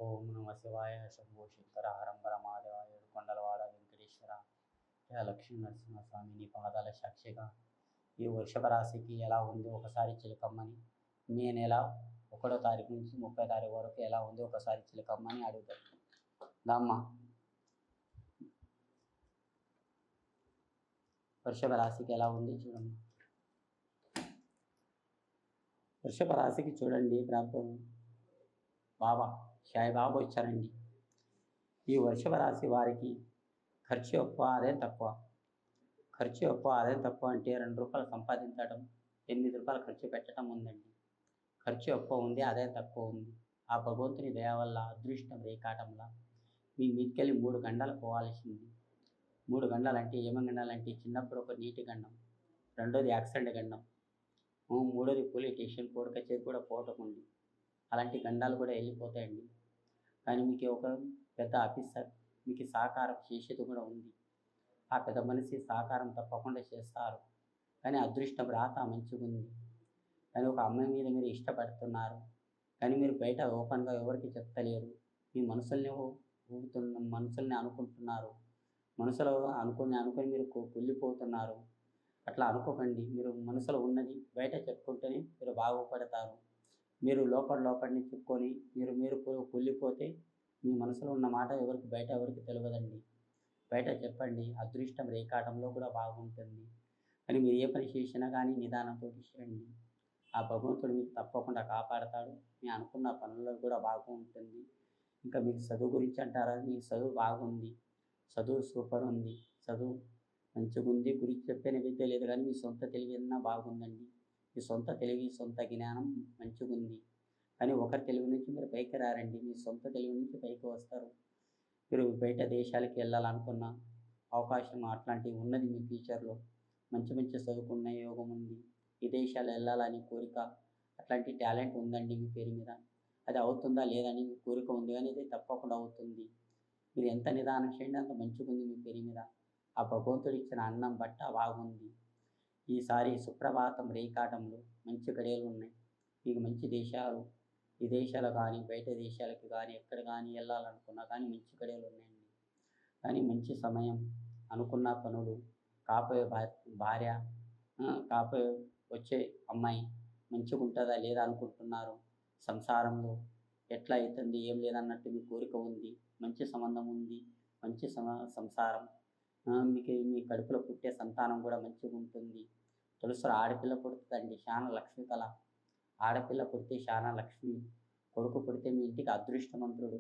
ఓం నమ శివాయ. శంభో శంకర, హరంబర మహాదేవ, ఏడుకొండలవాడ వెంకటేశ్వర, జయ లక్ష్మీ నరసింహస్వామి, నీ పాదాల సాక్షిగా ఈ వృషభ రాశికి ఎలా ఉందో ఒకసారి చిలకమ్మని, మే నెల 1వ తారీఖు నుంచి 30వ తారీఖు వరకు ఎలా ఉందో ఒకసారి చిలకమ్మని అడుగుతారు. దమ్మ వృషభ రాశికి ఎలా ఉంది చూడమ్మా. వృషభ రాశికి చూడండి, ప్రభుత్వం బాబా సాయిబాబా వచ్చారండి. ఈ వృషభ రాశి వారికి ఖర్చు ఎక్కువ, ఆదాయం తక్కువ. ఖర్చు ఎక్కువ, ఆదాయం తక్కువ అంటే 2 రూపాయలు సంపాదించడం, 8 రూపాయలు ఖర్చు పెట్టడం ఉందండి. ఖర్చు ఎక్కువ ఉంది, ఆదాయం తక్కువ ఉంది. ఆ భగవంతుని దయ వల్ల అదృష్టం రేకాటంలా మీ మీదకెళ్ళి 3 గంటలు పోవాల్సింది. 3 గంటలు అంటే ఏమేమి గండాలంటే, చిన్నప్పుడు ఒక నీటి గండం, రెండోది యాక్సిడెంట్ గండం, మూడోది పోలీస్ స్టేషన్ కోర్టు కచేరి కూడా పోవటం. అలాంటి గండాలు కూడా వెళ్ళిపోతాయండి. కానీ మీకు ఒక పెద్ద ఆఫీసర్ మీకు సహకారం చేసేది కూడా ఉంది. ఆ పెద్ద మనిషి సహకారం తప్పకుండా చేస్తారు. కానీ అదృష్టం రాత మంచిగా ఉంది. కానీ ఒక అమ్మాయి మీద మీరు ఇష్టపడుతున్నారు, కానీ మీరు బయట ఓపెన్గా ఎవరికి చెప్తలేరు. మీ మనసుల్ని మనసుల్ని అనుకుంటున్నారు. మనసులో అనుకొని మీరు కుళ్ళిపోతున్నారు. అట్లా అనుకోకండి. మీరు మనసులో ఉన్నది బయట చెప్పుకుంటేనే మీరు బాగుపడతారు. మీరు లోపలిని చెప్పుకొని మీరు కుళ్ళిపోతే మీ మనసులో ఉన్న మాట ఎవరికి తెలియదండి. బయట చెప్పండి. అదృష్టం రేకాటంలో కూడా బాగుంటుంది. కానీ మీరు ఏ పని చేసినా కానీ నిదానంతో చేయండి. ఆ భగవంతుడు మీకు తప్పకుండా కాపాడతాడు. మీ అనుకున్న పనుల్లో కూడా బాగుంటుంది. ఇంకా మీకు చదువు గురించి అంటారా, మీ చదువు బాగుంది, చదువు సూపర్ ఉంది, చదువు మంచిగా ఉంది. గురించి చెప్పిన విద్య లేదు, కానీ మీ సొంత తెలివి అన్నా బాగుందండి. మీ సొంత తెలివి, సొంత జ్ఞానం మంచిగా ఉంది. కానీ ఒకరి తెలివి నుంచి మీరు పైకి రారండి. మీ సొంత తెలివి నుంచి పైకి వస్తారు. మీరు బయట దేశాలకి వెళ్ళాలనుకున్న అవకాశం అట్లాంటివి ఉన్నది. మీ ఫ్యూచర్లో మంచి చదువుకున్న యోగం ఉంది. విదేశాలు వెళ్ళాలని కోరిక, అట్లాంటి టాలెంట్ ఉందండి మీ పేరు మీద. అది అవుతుందా లేదని మీ కోరిక ఉంది, కానీ ఇది తప్పకుండా అవుతుంది. మీరు ఎంత నిదానం చేయండి అంత మంచిగా ఉంది మీ పేరు మీద. ఆ భగవంతుడు ఇచ్చిన అన్నం బట్ట బాగుంది. ఈసారి సుప్రభాతం రేకాటంలో మంచి గడియలు ఉన్నాయి. మీకు మంచి దేశాలు, విదేశాలు కానీ బయట దేశాలకి కానీ ఎక్కడ కానీ వెళ్ళాలనుకున్నా కానీ మంచి గడియలు ఉన్నాయండి. కానీ మంచి సమయం, అనుకున్న పనులు, కాపోయే భార్య, కాపోయే వచ్చే అమ్మాయి మంచిగా ఉంటుందా లేదా అనుకుంటున్నారు. సంసారంలో ఎట్లా అవుతుంది ఏం లేదన్నట్టు మీ కోరిక ఉంది. మంచి సంబంధం ఉంది, మంచి సంసారం. మీకు మీ కడుపులో పుట్టే సంతానం కూడా మంచిగా ఉంటుంది. తులసి ఆడపిల్ల పుడుతుందండి, చాలా లక్ష్మి కళ. ఆడపిల్ల పుడితే చాలా లక్ష్మి. కొడుకు పుడితే మీ ఇంటికి అదృష్టవంతుడు,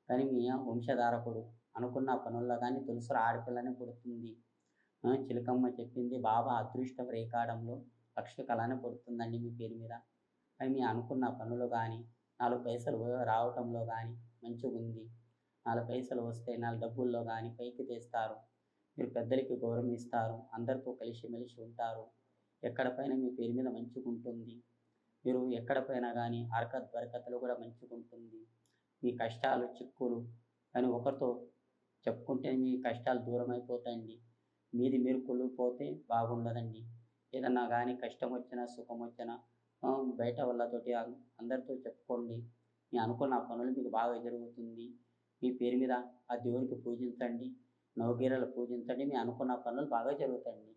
కానీ మీ వంశధారకుడు. అనుకున్న పనుల్లో కానీ తులసి ఆడపిల్లనే పుడుతుంది. చిలకమ్మ చెప్పింది, బాబా అదృష్టం రేకాడంలో లక్ష్మి కళనే పుడుతుందండి మీ పేరు మీద. కానీ మీ అనుకున్న పనులు కానీ 4 పైసలు రావటంలో కానీ మంచిగా ఉంది. 4 పైసలు వస్తే 4 డబ్బుల్లో కానీ పైకి తెస్తారు. మీరు పెద్దలకి గౌరవం ఇస్తారు. అందరితో కలిసిమెలిసి ఉంటారు. ఎక్కడ పైన మీ పేరు మీద మంచిగా ఉంటుంది. మీరు ఎక్కడ పోయినా కానీ హరకత్ బరకత్తులు కూడా మంచిగా ఉంటుంది. మీ కష్టాలు చిక్కులు కానీ ఒకరితో చెప్పుకుంటే మీ కష్టాలు దూరం అయిపోతాయండి. మీది మీరు కుళ్ళిపోతే బాగుండదండి. ఏదన్నా కానీ కష్టం వచ్చినా సుఖం వచ్చినా బయట వాళ్ళతోటి అందరితో చెప్పుకోండి. మీ అనుకున్న పనులు మీకు బాగా జరుగుతుంది. మీ పేరు మీద ఆ దేవునికి పూజించండి, నవగిరలు పూజించండి. మీ అనుకున్న పనులు బాగా జరుగుతాయండి.